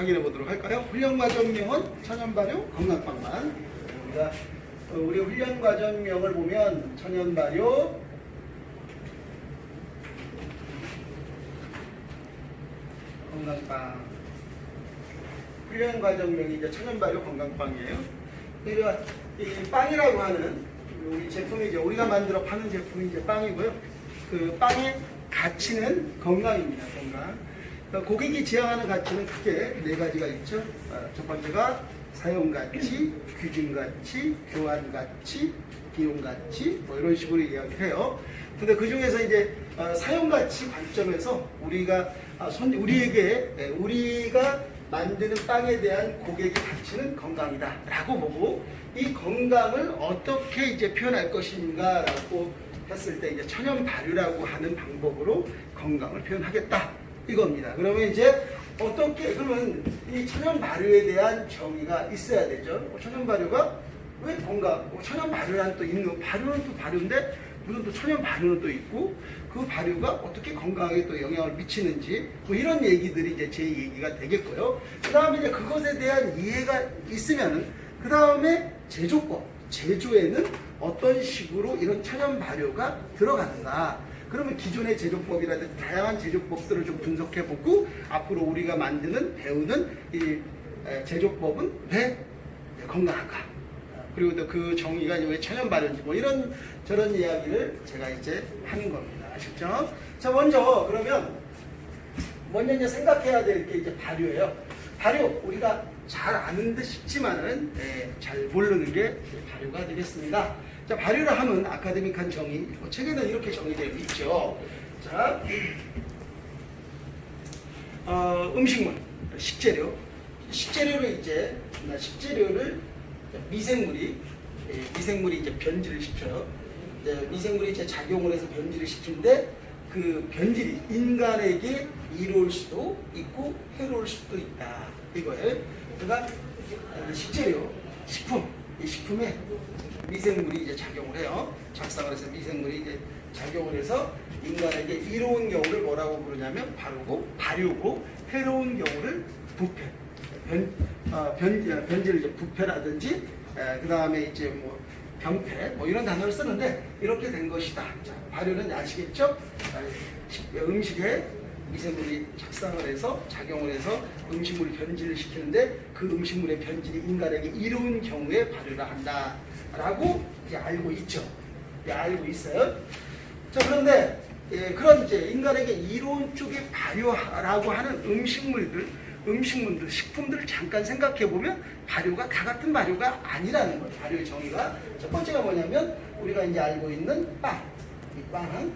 확인해 보도록 할까요? 훈련 과정명은 천연 발효 건강빵만. 우리 훈련 과정명을 보면 천연 발효 건강빵. 훈련 과정명이 이제 천연 발효 건강빵이에요. 그러니까 이 빵이라고 하는 우리 제품이 이제 우리가 만들어 파는 제품이 이제 빵이고요. 그 빵의 가치는 건강입니다. 건강. 고객이 지향하는 가치는 크게 네 가지가 있죠. 첫 번째가 사용 가치, 규증 가치, 교환 가치, 비용 가치, 뭐 이런 식으로 이야기해요. 근데 그 중에서 이제 사용 가치 관점에서 우리가 우리가 만드는 빵에 대한 고객의 가치는 건강이다라고 보고, 이 건강을 어떻게 이제 표현할 것인가라고 했을 때 이제 천연 발효라고 하는 방법으로 건강을 표현하겠다 이겁니다. 그러면 이제 어떻게, 그러면 이 천연 발효에 대한 정의가 있어야 되죠. 천연 발효가 왜 건강? 천연 발효란 또 있는, 발효는 또 발효인데 무슨 또 천연 발효는 또 있고, 그 발효가 어떻게 건강에 또 영향을 미치는지 뭐 이런 얘기들이 이제 제 얘기가 되겠고요. 그 다음에 이제 그것에 대한 이해가 있으면은 그 다음에 제조법, 제조에는 어떤 식으로 이런 천연 발효가 들어가는가. 그러면 기존의 제조법이라든지 다양한 제조법들을 좀 분석해보고 앞으로 우리가 배우는 이 제조법은 왜 건강한가, 그리고 또 그 정의가 왜 천연 발효인지 뭐 이런 저런 이야기를 제가 이제 하는 겁니다. 아셨죠? 자, 먼저 이제 생각해야 될 게 이제 발효예요. 발효, 우리가 잘 아는 듯 싶지만은 잘 모르는 게 발효가 되겠습니다. 자, 발효를 하면 아카데믹한 정의, 책에는 이렇게 정의되어 있죠. 자, 음식물, 식재료를 미생물이 이제 변질을 시켜요. 미생물이 이제 작용을 해서 변질을 시키는데, 그 변질이 인간에게 이로울 수도 있고 해로울 수도 있다 이거예요. 그러니까 이 식품에 미생물이 이제 작용을 해요. 작상을 해서 미생물이 이제 작용을 해서 인간에게 이로운 경우를 뭐라고 부르냐면 발효고, 해로운 경우를 부패. 변질을 이제 부패라든지, 그 다음에 이제 뭐 병폐, 뭐 이런 단어를 쓰는데 이렇게 된 것이다. 자, 발효는 아시겠죠? 음식에 미생물이 작상을 해서 작용을 해서 음식물을 변질을 시키는데, 그 음식물의 변질이 인간에게 이로운 경우에 발효를 한다라고 이제 알고 있죠. 알고 있어요. 자, 그런데 그런 이제 인간에게 이로운 쪽에 발효라고 하는 음식물들, 식품들을 잠깐 생각해 보면 발효가 다 같은 발효가 아니라는 거예요. 발효의 정의가 첫 번째가 뭐냐면 우리가 이제 알고 있는 빵, 이 빵은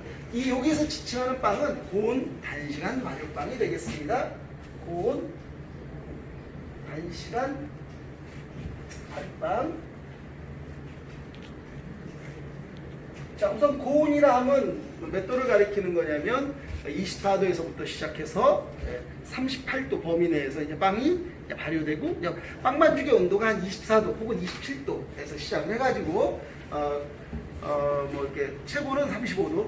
여기에서 지칭하는 빵은 고온 단시간 발효빵이 되겠습니다. 고온 단시간 발효빵. 자, 우선 고온이라 하면 몇 도를 가리키는 거냐면 24도에서부터 시작해서 38도 범위 내에서 이제 빵이 발효되고, 빵 반죽의 온도가 한 24도 혹은 27도에서 시작을 해가지고 뭐 이렇게 최고는 35도,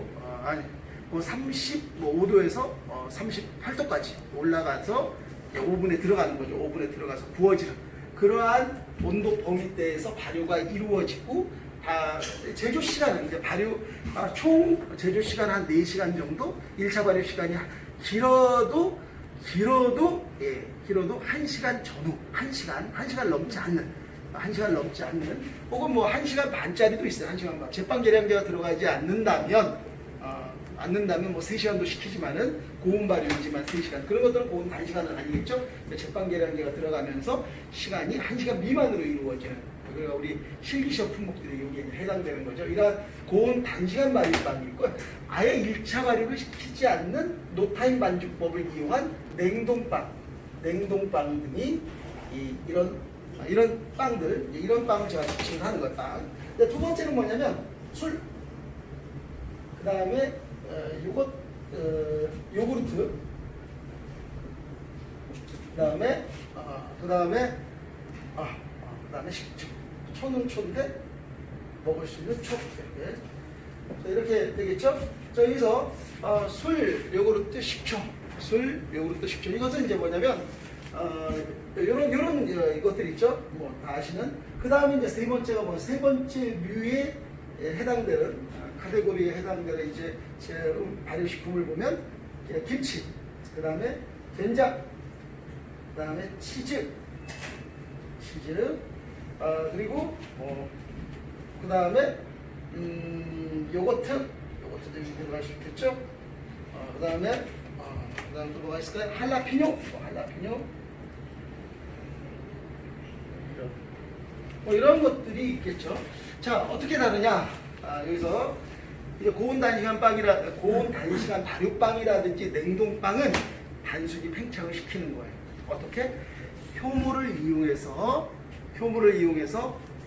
뭐 35도에서 38도까지 올라가서 오븐에 들어가는 거죠. 오븐에 들어가서 구워지는 그러한 온도 범위대에서 발효가 이루어지고, 제조 시간은 이제 총 제조 시간 한 4시간 정도, 1차 발효 시간이 길어도 1시간 전후, 1시간 넘지 않는, 혹은 뭐 1시간 반짜리도 있어요. 1시간 반. 제빵 계량기가 들어가지 않는다면 뭐 3시간도 시키지만은 고온 발효이지만 3시간. 그런 것들은 고온 단시간은 아니겠죠? 제빵 계량기가 들어가면서 시간이 1시간 미만으로 이루어지는, 그러니까 우리 실기시험 품목들이 여기에 해당되는 거죠. 이러한 고온 단시간 발효빵이 있고, 아예 1차 발효를 시키지 않는 노타임 반죽법을 이용한 냉동빵 등이 이런 빵들, 이런 빵을 제가 지칭을 하는 거예요. 빵. 두 번째는 뭐냐면 술. 그 다음에 요구르트. 그 다음에 식초. 초는 초인데 먹을 수 있는 초. 이렇게 되겠죠? 자, 여기서 술, 요구르트, 식초. 이것은 이제 뭐냐면 요런 것들 있죠. 뭐 다 아시는. 그 다음에 이제 세 번째가 뭐 세 번째 류에 해당되는 카테고리에 해당되는 이제 제 발효식품을 보면 김치, 그 다음에 된장, 그 다음에 치즈, 그리고 그 다음에 요거트도 여기 들어갈 수 있겠죠. 그 다음에 또 뭐가 있을까요? 할라피뇨, 뭐 이런 것들이 있겠죠. 자, 어떻게 다르냐? 여기서 이제 고온 단시간 발효빵이라든지 냉동빵은 단순히 팽창을 시키는 거예요. 어떻게? 효모를 이용해서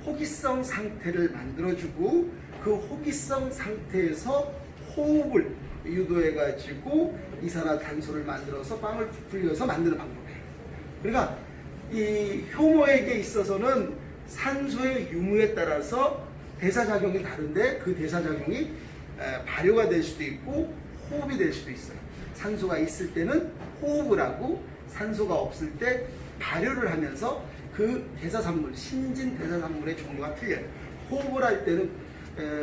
호기성 상태를 만들어주고 그 호기성 상태에서 호흡을 유도해가지고 이산화탄소를 만들어서 빵을 부풀려서 만드는 방법이에요. 그러니까 이 효모에게 있어서는 산소의 유무에 따라서 대사작용이 다른데 그 대사작용이 발효가 될 수도 있고 호흡이 될 수도 있어요. 산소가 있을 때는 호흡을 하고 산소가 없을 때 발효를 하면서 그 대사산물, 신진 대사산물의 종류가 틀려요. 호흡을 할 때는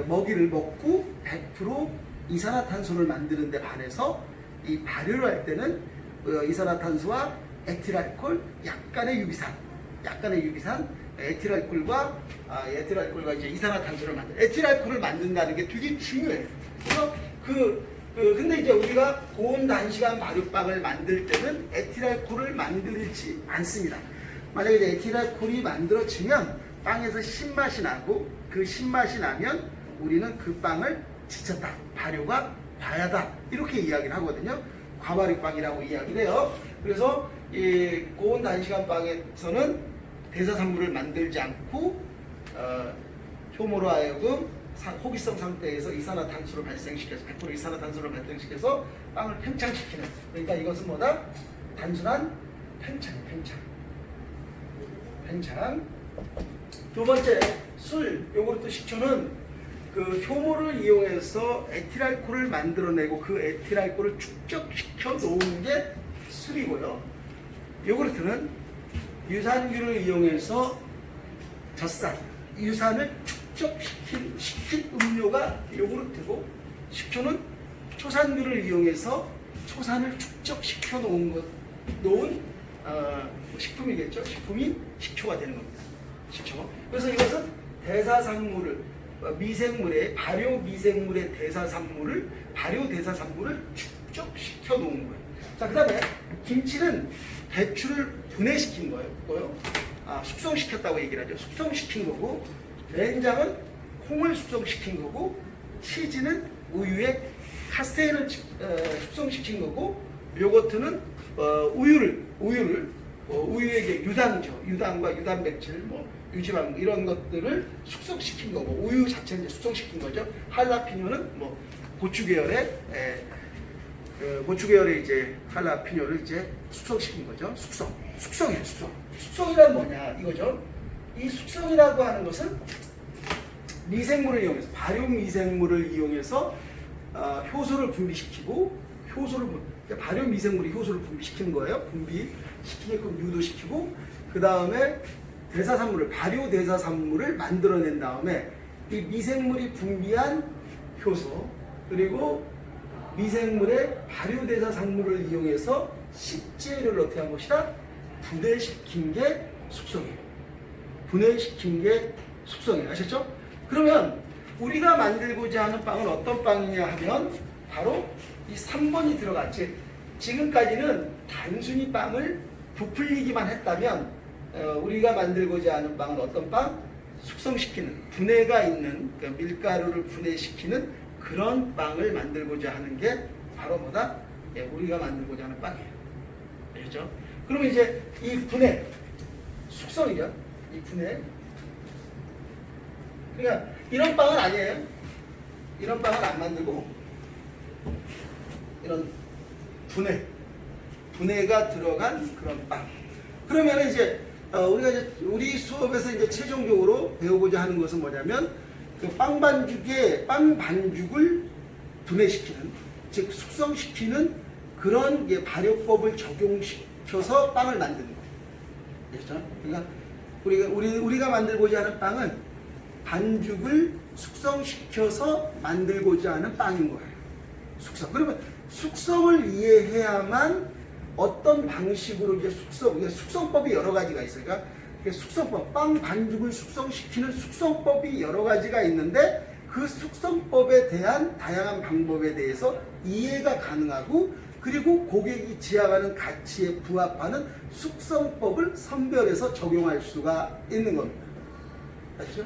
먹이를 먹고 100% 이산화탄소를 만드는 데 반해서 이 발효를 할 때는 이산화탄소와 에틸알코올, 약간의 유기산, 에틸알코올과 이제 이산화탄소를 에틸알코올을 만든다는 게 되게 중요해요. 그래서 근데 이제 우리가 고온 단시간 발효빵을 만들 때는 에틸알코올을 만들지 않습니다. 만약에 이제 에틸알코올이 만들어지면 빵에서 신맛이 나고 그 신맛이 나면 우리는 그 빵을 지쳤다, 발효가 과하다 이렇게 이야기를 하거든요. 과발효빵이라고 이야기를 해요. 그래서 이 고온 단시간 빵에서는 대사산물을 만들지 않고 효모로 하여금 호기성 상태에서 이산화탄소를 발생시켜서 100% 이산화탄소를 발생시켜서 빵을 팽창시키는. 그러니까 이것은 뭐다? 단순한 팽창. 두 번째, 술, 요구르트, 식초는 그 효모를 이용해서 에틸알코올을 만들어내고 그 에틸알코올을 축적시켜 놓은 게 술이고요. 요구르트는 유산균을 이용해서 유산을 축적시킨 음료가 요구르트고, 식초는 초산균을 이용해서 초산을 축적시켜 놓은 식품이겠죠. 식품이 식초가 되는 겁니다. 식초. 그래서 이것은 대사산물을 발효 미생물의 발효 대사산물을 축적시켜 놓은 거예요. 자, 그 다음에 김치는 배추를 분해시킨 거예요. 숙성시켰다고 얘기를 하죠. 숙성시킨 거고, 된장은 콩을 숙성시킨 거고, 치즈는 우유에 카세인을 숙성시킨 거고, 요거트는 우유에게 유당과 유단백질, 유지방 이런 것들을 숙성시킨 거고, 우유 자체를 이제 숙성시킨 거죠. 할라피뇨는 고추 계열의 이제 할라피뇨를 이제 숙성시킨 거죠. 숙성이에요. 숙성이란 뭐냐 이거죠. 이 숙성이라고 하는 것은 미생물을 이용해서, 발효 미생물을 이용해서 효소를 분비시키고, 발효 미생물이 효소를 분비시키는 거예요. 분비시키게끔 유도시키고, 그 다음에 발효 대사산물을 만들어낸 다음에 이 미생물이 분비한 효소, 그리고 미생물의 발효 대사산물을 이용해서 식재료를 어떻게 한 것이다? 분해시킨 게 숙성이에요. 아셨죠? 그러면 우리가 만들고자 하는 빵은 어떤 빵이냐 하면 바로 이 3번이 들어갔지. 지금까지는 단순히 빵을 부풀리기만 했다면 우리가 만들고자 하는 빵은 어떤 빵? 숙성시키는, 분해가 있는, 그러니까 밀가루를 분해시키는 그런 빵을 만들고자 하는 게 바로 뭐다? 우리가 만들고자 하는 빵이에요. 그렇죠? 그러면 이제 이 분해, 숙성이죠. 이 분해. 그러니까 이런 빵은 아니에요. 이런 빵은 안 만들고, 이런 분해가 들어간 그런 빵. 그러면 이제 우리 수업에서 이제 최종적으로 배우고자 하는 것은 뭐냐면, 그 빵 반죽을 분해시키는, 즉 숙성시키는 그런 발효법을 적용시켜서 빵을 만드는 거예요. 그렇죠? 그러니까 우리가 만들고자 하는 빵은 반죽을 숙성시켜서 만들고자 하는 빵인 거예요. 숙성. 그러면 숙성을 이해해야만 어떤 방식으로 이제 숙성법이 여러 가지가 있어요. 그러니까 숙성법, 빵 반죽을 숙성시키는 숙성법이 여러 가지가 있는데 그 숙성법에 대한 다양한 방법에 대해서 이해가 가능하고 그리고 고객이 지향하는 가치에 부합하는 숙성법을 선별해서 적용할 수가 있는 겁니다. 아시죠?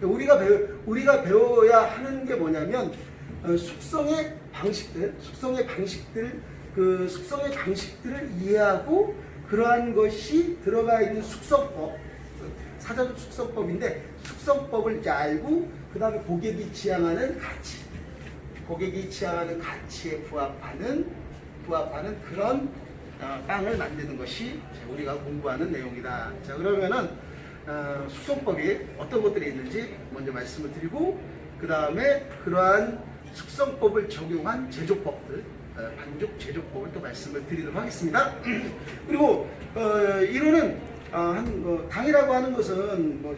우리가 배워야 하는 게 뭐냐면 숙성의 방식들을 이해하고 그러한 것이 들어가 있는 숙성법, 사전 숙성법인데 숙성법을 이제 알고 그 다음에 고객이 지향하는 가치에 부합하는 그런 빵을 만드는 것이 우리가 공부하는 내용이다. 자, 그러면은 숙성법이 어떤 것들이 있는지 먼저 말씀을 드리고 그 다음에 그러한 숙성법을 적용한 제조법들, 반죽 제조법을 또 말씀을 드리도록 하겠습니다. 그리고 이거는 당이라고 하는 것은 뭐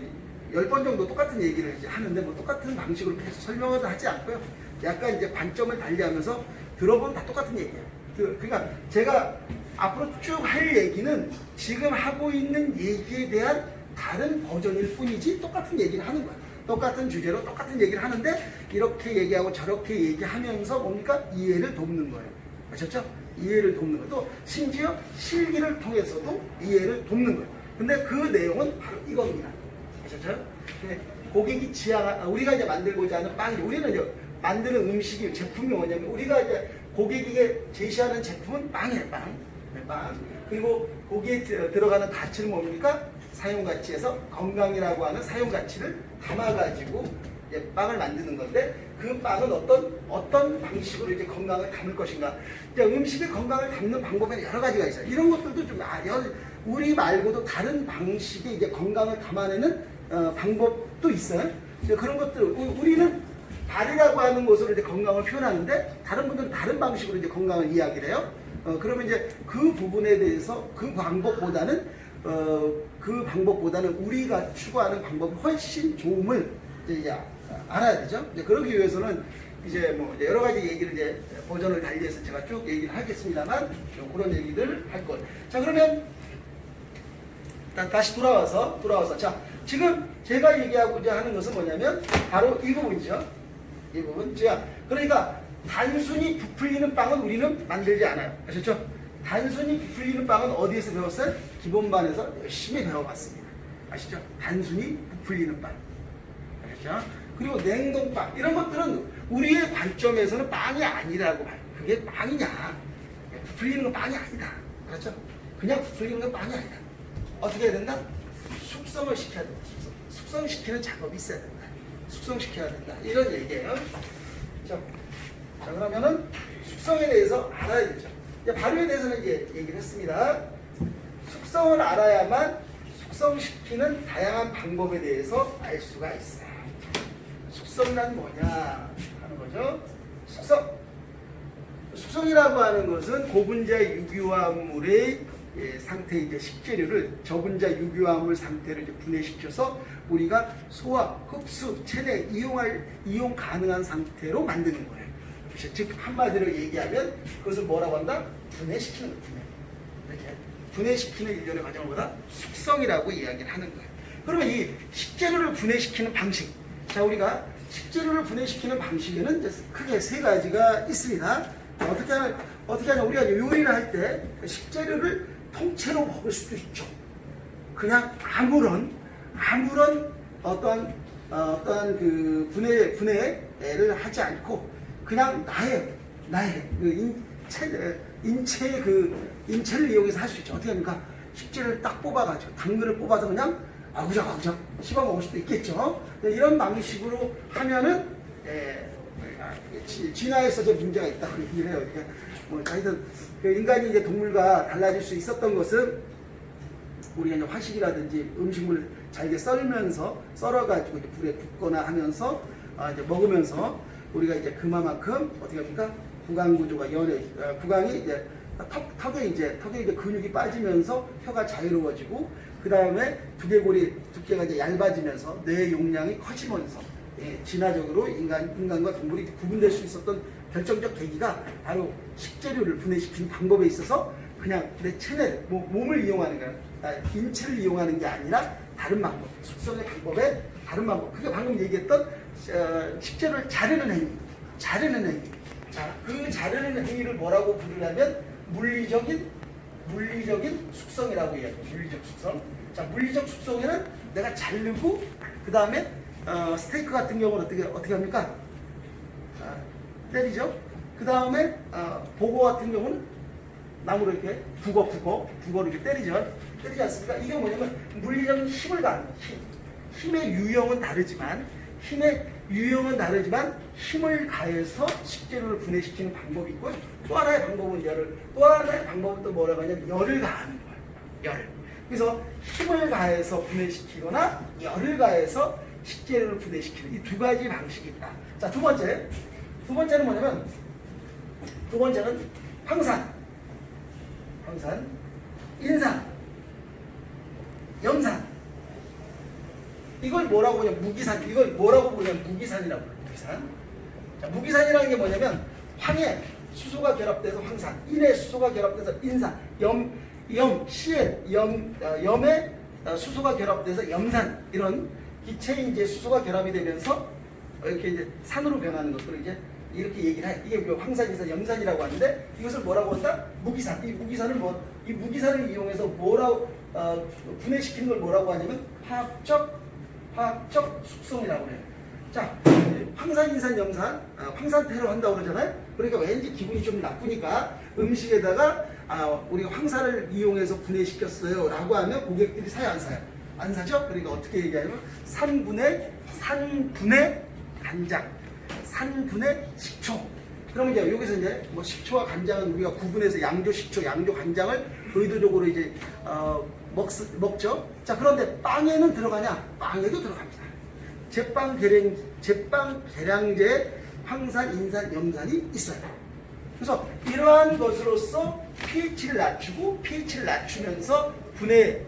10번 정도 똑같은 얘기를 이제 하는데 뭐 똑같은 방식으로 계속 설명을 하지 않고요. 약간 이제 관점을 달리하면서 들어보면 다 똑같은 얘기예요. 그러니까 제가 앞으로 쭉 할 얘기는 지금 하고 있는 얘기에 대한 다른 버전일 뿐이지 똑같은 얘기를 하는 거야. 똑같은 주제로 똑같은 얘기를 하는데 이렇게 얘기하고 저렇게 얘기하면서 뭡니까? 이해를 돕는 거예요. 아셨죠? 이해를 돕는 거예요. 또 심지어 실기를 통해서도 이해를 돕는 거예요. 근데 그 내용은 바로 이겁니다. 아셨죠? 고객이 우리가 이제 만들고자 하는 빵이, 우리는 이제 만드는 음식이, 제품이 뭐냐면 우리가 이제 고객에게 제시하는 제품은 빵이에요. 빵. 그리고 거기에 들어가는 가치는 뭡니까? 사용가치에서 건강이라고 하는 사용가치를 담아가지고 이제 빵을 만드는 건데 그 빵은 어떤 방식으로 이제 건강을 담을 것인가. 이제 음식의 건강을 담는 방법에는 여러 가지가 있어요. 이런 것들도 좀 우리 말고도 다른 방식의 이제 건강을 담아내는 방법도 있어요. 이제 그런 것들 우리는 발이라고 하는 것으로 이제 건강을 표현하는데 다른 분들은 다른 방식으로 이제 건강을 이야기를 해요. 그러면 이제 그 부분에 대해서 그 방법보다는 우리가 추구하는 방법이 훨씬 좋음을 이제 알아야 되죠. 이제 그러기 위해서는 이제 뭐 여러 가지 얘기를 이제 버전을 달리해서 제가 쭉 얘기를 하겠습니다만 그런 얘기를 할 것. 자, 그러면 다시 돌아와서 자, 지금 제가 얘기하고자 하는 것은 뭐냐면 바로 이 부분이죠. 이 부분. 그러니까 단순히 부풀리는 빵은 우리는 만들지 않아요. 아셨죠? 단순히 부풀리는 빵은 어디에서 배웠어요? 기본반에서 열심히 배워봤습니다. 아시죠? 단순히 부풀리는 빵. 아시죠? 그리고 냉동빵. 이런 것들은 우리의 관점에서는 빵이 아니라고 봐요. 그게 빵이냐? 부풀리는 건 빵이 아니다. 그렇죠? 그냥 부풀리는 건 빵이 아니다. 어떻게 해야 된다? 숙성을 시켜야 된다. 숙성시키는 작업이 있어야 된다. 숙성시켜야 된다. 이런 얘기예요. 자, 그러면은 숙성에 대해서 알아야 되죠. 발효에 대해서는 이제 얘기를 했습니다. 숙성을 알아야만 숙성시키는 다양한 방법에 대해서 알 수가 있어요. 숙성이란 뭐냐 하는 거죠. 숙성이라고 하는 것은 고분자 유기화합물의 상태, 이제 식재료를 저분자 유기화합물 상태로 이제 분해시켜서 우리가 소화, 흡수, 체내, 이용 가능한 상태로 만드는 거예요. 즉 한마디로 얘기하면 그것을 뭐라고 한다? 분해시키는 거예요. 이렇게 분해시키는 일련의 과정을 보다 숙성이라고 이야기를 하는 거예요. 그러면 이 식재료를 분해시키는 방식, 자, 우리가 식재료를 분해시키는 방식에는 이제 크게 세 가지가 있습니다. 어떻게 하냐, 우리가 요리를 할 때 식재료를 통째로 먹을 수도 있죠. 그냥 아무런 어떠한 그 분해를 하지 않고 그냥 나의 그 인체를 이용해서 할 수 있죠. 어떻게 합니까? 식재료를 딱 뽑아가지고 당근을 뽑아서 그냥 아구작아구작 씹어 먹을 수도 있겠죠. 이런 방식으로 하면은 진화에서 좀 문제가 있다고 얘기를 해요. 뭐 하여튼 그 인간이 이제 동물과 달라질 수 있었던 것은 우리가 이제 화식이라든지 음식물 잘게 썰어가지고 이제 불에 굽거나 하면서 이제 먹으면서 우리가 이제 그만큼 어떻게 합니까? 구강 구조가 구강이 이제 턱에 이제 근육이 빠지면서 혀가 자유로워지고 그 다음에 두개골이 두께가 이제 얇아지면서 뇌 용량이 커지면서 진화적으로 인간과 동물이 구분될 수 있었던 결정적 계기가 바로 식재료를 분해시키는 방법에 있어서 그냥 내 체내 몸을 이용하는 거야. 인체를 이용하는 게 아니라 다른 방법, 숙성의 방법에 다른 방법. 그게 방금 얘기했던 식재료를 자르는 행위. 자, 그 자르는 행위를 뭐라고 부르냐면 물리적인 숙성이라고 얘기해요. 물리적 숙성. 자, 물리적 숙성에는 내가 자르고 그 다음에 스테이크 같은 경우는 어떻게 합니까? 때리죠. 그 다음에 보고 같은 경우는 나무로 이렇게 북어로 이렇게 때리지 않습니까? 이게 뭐냐면 물리적인 힘을 가하는 거예요. 힘의 유형은 다르지만 힘을 가해서 식재료를 분해시키는 방법이 있고 또 하나의 방법은 또 뭐라고 하냐면 열을 가하는 거예요. 그래서 힘을 가해서 분해시키거나 열을 가해서 식재료를 분해시키는 이 두 가지 방식이 있다. 자, 두 번째는 뭐냐면 황산, 인산, 염산. 이걸 뭐라고 보냐면 무기산. 이걸 뭐라고 부르냐면 무기산이라고 불러요. 무기산. 자, 무기산이라는 게 뭐냐면 황에 수소가 결합돼서 황산, 인에 수소가 결합돼서 인산, 염에 수소가 결합돼서 염산. 이런 기체에 이제 수소가 결합이 되면서 이렇게 이제 산으로 변하는 것들을 이제 이렇게 얘기를 해. 이게 황산, 인산, 염산이라고 하는데 이것을 뭐라고 한다? 무기산. 이 무기산을 이용해서 분해시키는 걸 뭐라고 하냐면 화학적 숙성이라고 해요. 자, 황산, 인산, 염산, 황산태로 한다고 그러잖아요. 그러니까 왠지 기분이 좀 나쁘니까 음식에다가 우리가 황산을 이용해서 분해시켰어요 라고 하면 고객들이 사요, 안 사요? 안 사죠? 그러니까 어떻게 얘기하냐면 산분해 간장, 산분해 식초. 그러면 이제 여기서 이제 뭐 식초와 간장은 우리가 구분해서 양조 식초, 양조 간장을 의도적으로 이제 먹죠. 자, 그런데 빵에는 들어가냐? 빵에도 들어갑니다. 제빵 계량제에 황산, 인산, 염산이 있어요. 그래서 이러한 것으로서 pH를 낮추면서 분해